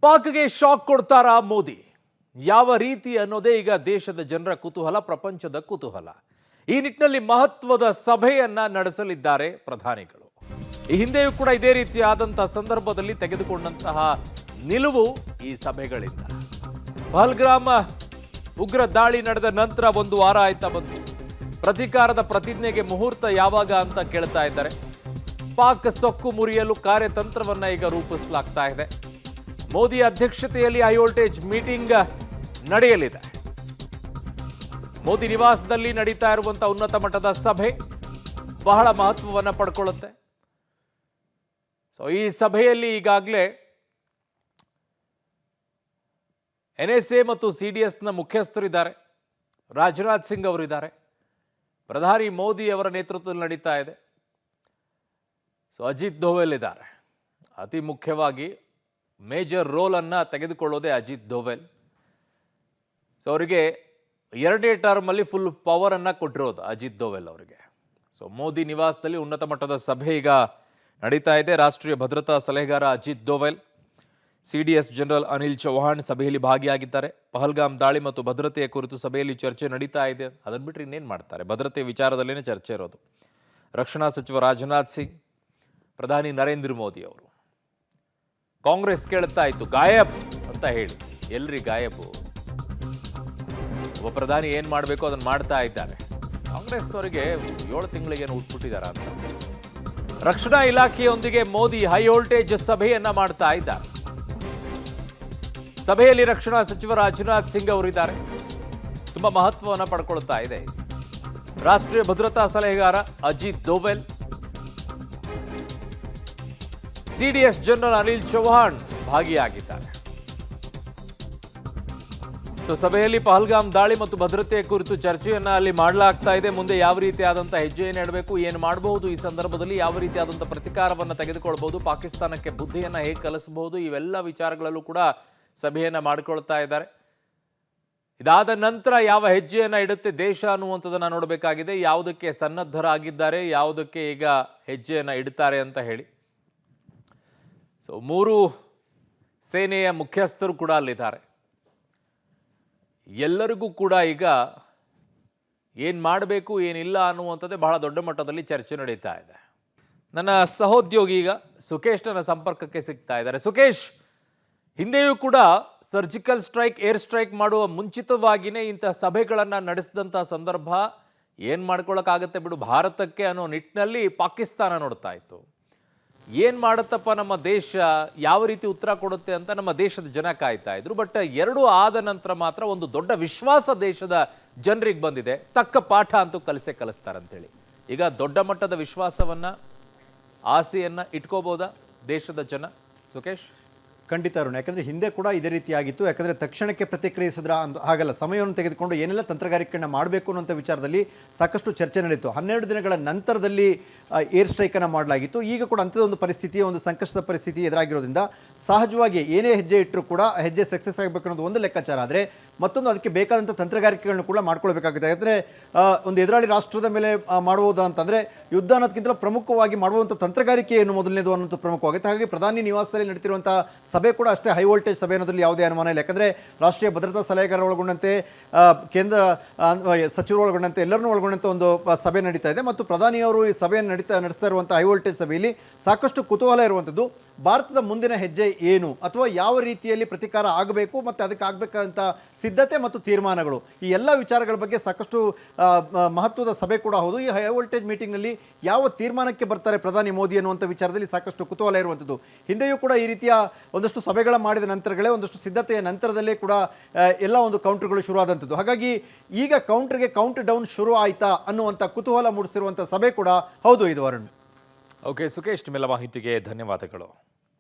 ಪಾಕ್ಗೆ shock ಕೊಡ್ತಾರಾ ಮೋದಿ? ಯಾವ ರೀತಿ ಅನ್ನೋದೇ ಈಗ ದೇಶದ ಜನರ ಕುತೂಹಲ, ಪ್ರಪಂಚದ ಕುತೂಹಲ. ಈ ನಿಟ್ಟಿನಲ್ಲಿ ಮಹತ್ವದ ಸಭೆಯನ್ನ ನಡೆಸಲಿದ್ದಾರೆ ಪ್ರಧಾನಿಗಳು. ಈ ಹಿಂದೆಯೂ ಕೂಡ ಇದೇ ರೀತಿಯಾದಂತಹ ಸಂದರ್ಭದಲ್ಲಿ ತೆಗೆದುಕೊಂಡಂತಹ ನಿಲುವು ಈ ಸಭೆಗಳಿಂದ. ಪಹಲ್ಗಾಮ್ ಉಗ್ರ ದಾಳಿ ನಡೆದ ನಂತರ ಒಂದು ವಾರ ಆಯ್ತಾ ಬಂತು. ಪ್ರತೀಕಾರದ ಪ್ರತಿಜ್ಞೆಗೆ ಮುಹೂರ್ತ ಯಾವಾಗ ಅಂತ ಕೇಳ್ತಾ ಇದ್ದಾರೆ. ಪಾಕ್ ಸೊಕ್ಕು ಮುರಿಯಲು ಕಾರ್ಯತಂತ್ರವನ್ನ ಈಗ ರೂಪಿಸಲಾಗ್ತಾ ಇದೆ. ಮೋದಿ ಅಧ್ಯಕ್ಷತೆಯಲ್ಲಿ ಹೈ ವೋಲ್ಟೇಜ್ ಮೀಟಿಂಗ್ ನಡೆಯಲಿದೆ. ಮೋದಿ ನಿವಾಸದಲ್ಲಿ ನಡೀತಾ ಇರುವಂತಹ ಉನ್ನತ ಮಟ್ಟದ ಸಭೆ ಬಹಳ ಮಹತ್ವವನ್ನು ಪಡ್ಕೊಳ್ಳುತ್ತೆ. ಈ ಸಭೆಯಲ್ಲಿ ಈಗಾಗಲೇ NSA ಮತ್ತು CDSನ ಮುಖ್ಯಸ್ಥರಿದ್ದಾರೆ. ರಾಜನಾಥ್ ಸಿಂಗ್ ಅವರಿದ್ದಾರೆ. ಪ್ರಧಾನಿ ಮೋದಿ ಅವರ ನೇತೃತ್ವದಲ್ಲಿ ನಡೀತಾ ಇದೆ. ಅಜಿತ್ ದೋವೆಲ್ ಇದ್ದಾರೆ. ಅತಿ ಮುಖ್ಯವಾಗಿ ಮೇಜರ್ ರೋಲ್ ಅನ್ನ ತೆಗೆದುಕೊಳ್ಳೋದೇ ಅಜಿತ್ ದೋವೆಲ್. ಅವರಿಗೆ ಎರಡನೇ ಟರ್ಮ್ ಅಲ್ಲಿ ಫುಲ್ ಪವರ್ ಅನ್ನ ಕೊಟ್ಟಿರೋದು ಅಜಿತ್ ದೋವೆಲ್ ಅವರಿಗೆ. ಮೋದಿ ನಿವಾಸದಲ್ಲಿ ಉನ್ನತ ಮಟ್ಟದ ಸಭೆ ಈಗ ನಡೀತಾ ಇದೆ. ರಾಷ್ಟ್ರೀಯ ಭದ್ರತಾ ಸಲಹೆಗಾರ ಅಜಿತ್ ದೋವೆಲ್, CDS ಜನರಲ್ ಅನಿಲ್ ಚೌಹಾಣ್ ಸಭೆಯಲ್ಲಿ ಭಾಗಿಯಾಗಿದ್ದಾರೆ. ಪಹಲ್ಗಾಮ್ ದಾಳಿ ಮತ್ತು ಭದ್ರತೆಯ ಕುರಿತು ಸಭೆಯಲ್ಲಿ ಚರ್ಚೆ ನಡೀತಾ ಇದೆ. ಅದನ್ನು ಬಿಟ್ಟರೆ ಇನ್ನೇನು ಮಾಡ್ತಾರೆ? ಭದ್ರತೆ ವಿಚಾರದಲ್ಲೇನೆ ಚರ್ಚೆ ಇರೋದು. ರಕ್ಷಣಾ ಸಚಿವ ರಾಜನಾಥ್ ಸಿಂಗ್, ಪ್ರಧಾನಿ ನರೇಂದ್ರ ಮೋದಿ ಅವರು. ಕಾಂಗ್ರೆಸ್ ಕೇಳುತ್ತಾ ಇತ್ತು ಗಾಯಬ್ ಅಂತ ಹೇಳಿ. ಎಲ್ರಿ ಗಾಯಬ್? ಒಬ್ಬ ಪ್ರಧಾನಿ ಏನ್ ಮಾಡಬೇಕು ಅದನ್ನ ಮಾಡ್ತಾ ಇದ್ದಾರೆ. ಕಾಂಗ್ರೆಸ್ನವರಿಗೆ 7 ತಿಂಗಳಿಗೆ ಹುಟ್ಬಿಟ್ಟಿದಾರ ಅಂತ. ರಕ್ಷಣಾ ಇಲಾಖೆಯೊಂದಿಗೆ ಮೋದಿ ಹೈ ವೋಲ್ಟೇಜ್ ಸಭೆಯನ್ನ ಮಾಡ್ತಾ ಇದ್ದಾರೆ. ಸಭೆಯಲ್ಲಿ ರಕ್ಷಣಾ ಸಚಿವ ರಾಜನಾಥ್ ಸಿಂಗ್ ಅವರಿದ್ದಾರೆ. ತುಂಬಾ ಮಹತ್ವವನ್ನು ಪಡ್ಕೊಳ್ತಾ ಇದೆ. ರಾಷ್ಟ್ರೀಯ ಭದ್ರತಾ ಸಲಹೆಗಾರ ಅಜಿತ್ ದೋವೆಲ್, CDS ಜನರಲ್ ಅನಿಲ್ ಚೌಹಾಣ್ ಭಾಗಿಯಾಗಿದ್ದಾರೆ. ಸಭೆಯಲ್ಲಿ ಪಹಲ್ಗಾಮ್ ದಾಳಿ ಮತ್ತು ಭದ್ರತೆಯ ಕುರಿತು ಚರ್ಚೆಯನ್ನ ಅಲ್ಲಿ ಮಾಡಲಾಗ್ತಾ ಇದೆ. ಮುಂದೆ ಯಾವ ರೀತಿಯಾದಂತಹ ಹೆಜ್ಜೆಯನ್ನು ಇಡಬೇಕು, ಏನು ಮಾಡಬಹುದು, ಈ ಸಂದರ್ಭದಲ್ಲಿ ಯಾವ ರೀತಿಯಾದಂತಹ ಪ್ರತಿಕಾರವನ್ನು ತೆಗೆದುಕೊಳ್ಬಹುದು, ಪಾಕಿಸ್ತಾನಕ್ಕೆ ಬುದ್ಧಿಯನ್ನ ಹೇಗೆ ಕಲಿಸಬಹುದು, ಇವೆಲ್ಲ ವಿಚಾರಗಳಲ್ಲೂ ಕೂಡ ಸಭೆಯನ್ನ ಮಾಡಿಕೊಳ್ತಾ ಇದ್ದಾರೆ. ಇದಾದ ನಂತರ ಯಾವ ಹೆಜ್ಜೆಯನ್ನ ಇಡುತ್ತೆ ದೇಶ ಅನ್ನುವಂಥದ್ದನ್ನ ನೋಡಬೇಕಾಗಿದೆ. ಯಾವುದಕ್ಕೆ ಸನ್ನದ್ಧರಾಗಿದ್ದಾರೆ, ಯಾವುದಕ್ಕೆ ಈಗ ಹೆಜ್ಜೆಯನ್ನ ಇಡ್ತಾರೆ ಅಂತ ಹೇಳಿ. 3 ಸೇನೆಯ ಮುಖ್ಯಸ್ಥರು ಕೂಡ ಅಲ್ಲಿದ್ದಾರೆ. ಎಲ್ಲರಿಗೂ ಕೂಡ ಈಗ ಏನು ಮಾಡಬೇಕು ಏನಿಲ್ಲ ಅನ್ನುವಂಥದ್ದೇ ಬಹಳ ದೊಡ್ಡ ಮಟ್ಟದಲ್ಲಿ ಚರ್ಚೆ ನಡೀತಾ ಇದೆ. ನನ್ನ ಸಹೋದ್ಯೋಗಿ ಈಗ ಸುಕೇಶ್ ನನ್ನ ಸಂಪರ್ಕಕ್ಕೆ ಸಿಗ್ತಾ ಇದ್ದಾರೆ. ಸುಕೇಶ್, ಹಿಂದೆಯೂ ಕೂಡ ಸರ್ಜಿಕಲ್ ಸ್ಟ್ರೈಕ್, ಏರ್ ಸ್ಟ್ರೈಕ್ ಮಾಡುವ ಮುಂಚಿತವಾಗಿಯೇ ಇಂತಹ ಸಭೆಗಳನ್ನು ನಡೆಸಿದಂಥ ಸಂದರ್ಭ ಏನು ಮಾಡ್ಕೊಳ್ಳೋಕ್ಕಾಗತ್ತೆ ಬಿಡು ಭಾರತಕ್ಕೆ ಅನ್ನೋ ನಿಟ್ಟಿನಲ್ಲಿ ಪಾಕಿಸ್ತಾನ ನೋಡ್ತಾ ಇತ್ತು. ಏನು ಮಾಡುತ್ತಪ್ಪ ನಮ್ಮ ದೇಶ, ಯಾವ ರೀತಿ ಉತ್ತರ ಕೊಡುತ್ತೆ ಅಂತ ನಮ್ಮ ದೇಶದ ಜನ ಕಾಯ್ತಾ ಇದ್ರು. ಬಟ್ 2 ಆದ ನಂತರ ಮಾತ್ರ ಒಂದು ದೊಡ್ಡ ವಿಶ್ವಾಸ ದೇಶದ ಜನರಿಗೆ ಬಂದಿದೆ. ತಕ್ಕ ಪಾಠ ಅಂತೂ ಕಲಿಸ್ತಾರಂತೇಳಿ ಈಗ ದೊಡ್ಡ ಮಟ್ಟದ ವಿಶ್ವಾಸವನ್ನ, ಆಸೆಯನ್ನ ಇಟ್ಕೋಬೋದಾ ದೇಶದ ಜನ? ಸುಕೇಶ್, ಖಂಡಿತ ಅರುಣ್, ಯಾಕಂದರೆ ಹಿಂದೆ ಕೂಡ ಇದೇ ರೀತಿಯಾಗಿತ್ತು. ಯಾಕಂದರೆ ತಕ್ಷಣಕ್ಕೆ ಪ್ರತಿಕ್ರಿಯಿಸಿದ್ರ ಹಾಗಲ್ಲ, ಸಮಯವನ್ನು ತೆಗೆದುಕೊಂಡು ಏನೆಲ್ಲ ತಂತ್ರಗಾರಿಕೆಯನ್ನು ಮಾಡಬೇಕು ಅನ್ನೋಂಥ ವಿಚಾರದಲ್ಲಿ ಸಾಕಷ್ಟು ಚರ್ಚೆ ನಡೀತು. 12 ದಿನಗಳ ನಂತರದಲ್ಲಿ ಏರ್ ಸ್ಟ್ರೈಕನ್ನು ಮಾಡಲಾಗಿತ್ತು. ಈಗ ಕೂಡ ಅಂಥದ್ದು ಒಂದು ಪರಿಸ್ಥಿತಿ, ಒಂದು ಸಂಕಷ್ಟದ ಪರಿಸ್ಥಿತಿ ಎದುರಾಗಿರೋದ್ರಿಂದ ಸಹಜವಾಗಿ ಏನೇ ಹೆಜ್ಜೆ ಇಟ್ಟರೂ ಕೂಡ ಹೆಜ್ಜೆ ಸಕ್ಸಸ್ ಆಗಬೇಕು ಅನ್ನೋದು ಒಂದು ಲೆಕ್ಕಾಚಾರ. ಆದರೆ ಮತ್ತೊಂದು ಅದಕ್ಕೆ ಬೇಕಾದಂಥ ತಂತ್ರಗಾರಿಕೆಗಳನ್ನು ಕೂಡ ಮಾಡ್ಕೊಳ್ಬೇಕಾಗುತ್ತೆ. ಯಾಕಂದರೆ ಒಂದು ಎದುರಾಳಿ ರಾಷ್ಟ್ರದ ಮೇಲೆ ಮಾಡುವುದು ಅಂತಂದರೆ ಯುದ್ಧ ಅನ್ನೋದಕ್ಕಿಂತ ಪ್ರಮುಖವಾಗಿ ಮಾಡುವಂಥ ತಂತ್ರಗಾರಿಕೆ ಏನು ಮೊದಲನೇದು ಅನ್ನೋದು ಪ್ರಮುಖವಾಗುತ್ತೆ. ಹಾಗಾಗಿ ಪ್ರಧಾನಿ ನಿವಾಸದಲ್ಲಿ ನಡೀತಿರುವಂಥ ಸಭೆ ಕೂಡ ಅಷ್ಟೇ ಹೈ ವೋಲ್ಟೇಜ್ ಸಭೆ ಅನ್ನೋದ್ರಲ್ಲಿ ಯಾವುದೇ ಅನುಮಾನ ಇಲ್ಲ. ಯಾಕಂದರೆ ರಾಷ್ಟ್ರೀಯ ಭದ್ರತಾ ಸಲಹೆಗಾರ ಒಳಗೊಂಡಂತೆ ಕೇಂದ್ರ ಸಚಿವರು ಒಳಗೊಂಡಂತೆ ಎಲ್ಲರನ್ನೂ ಒಳಗೊಂಡಂತೆ ಒಂದು ಸಭೆ ನಡೀತಾ ಇದೆ. ಮತ್ತು ಪ್ರಧಾನಿಯವರು ಈ ಸಭೆಯನ್ನು ನಡೆಸ್ತಾ ಇರುವಂಥ ಹೈ ವೋಲ್ಟೇಜ್ ಸಭೆಯಲ್ಲಿ ಸಾಕಷ್ಟು ಕುತೂಹಲ ಇರುವಂಥದ್ದು ಭಾರತದ ಮುಂದಿನ ಹೆಜ್ಜೆ ಏನು, ಅಥವಾ ಯಾವ ರೀತಿಯಲ್ಲಿ ಪ್ರತಿಕಾರ ಆಗಬೇಕು ಮತ್ತು ಅದಕ್ಕೆ ಆಗಬೇಕಾದಂಥ ಸಿದ್ಧತೆ ಮತ್ತು ತೀರ್ಮಾನಗಳು, ಈ ಎಲ್ಲ ವಿಚಾರಗಳ ಬಗ್ಗೆ ಸಾಕಷ್ಟು ಮಹತ್ವದ ಸಭೆ ಕೂಡ ಹೌದು. ಈ ಹೈ ವೋಲ್ಟೇಜ್ ಮೀಟಿಂಗ್ನಲ್ಲಿ ಯಾವ ತೀರ್ಮಾನಕ್ಕೆ ಬರ್ತಾರೆ ಪ್ರಧಾನಿ ಮೋದಿ ಅನ್ನುವಂಥ ವಿಚಾರದಲ್ಲಿ ಸಾಕಷ್ಟು ಕುತೂಹಲ ಇರುವಂಥದ್ದು. ಹಿಂದೆಯೂ ಕೂಡ ಈ ರೀತಿಯ ಒಂದಷ್ಟು ಸಭೆಗಳ ಮಾಡಿದ ನಂತರಗಳೇ, ಒಂದಷ್ಟು ಸಿದ್ಧತೆಯ ನಂತರದಲ್ಲೇ ಕೂಡ ಎಲ್ಲ ಒಂದು ಕೌಂಟರ್ಗಳು ಶುರುವಾದಂಥದ್ದು. ಹಾಗಾಗಿ ಈಗ ಕೌಂಟರ್ಗೆ ಕೌಂಟ್ ಡೌನ್ ಶುರು ಆಯ್ತಾ ಅನ್ನುವಂಥ ಕುತೂಹಲ ಮೂಡಿಸಿರುವಂಥ ಸಭೆ ಕೂಡ ಹೌದು ಇದು ಅರುಣ್. ಓಕೆ ಸುಕೇಶ್, ನಿಮ್ಮೆಲ್ಲ ಮಾಹಿತಿಗೆ ಧನ್ಯವಾದಗಳು.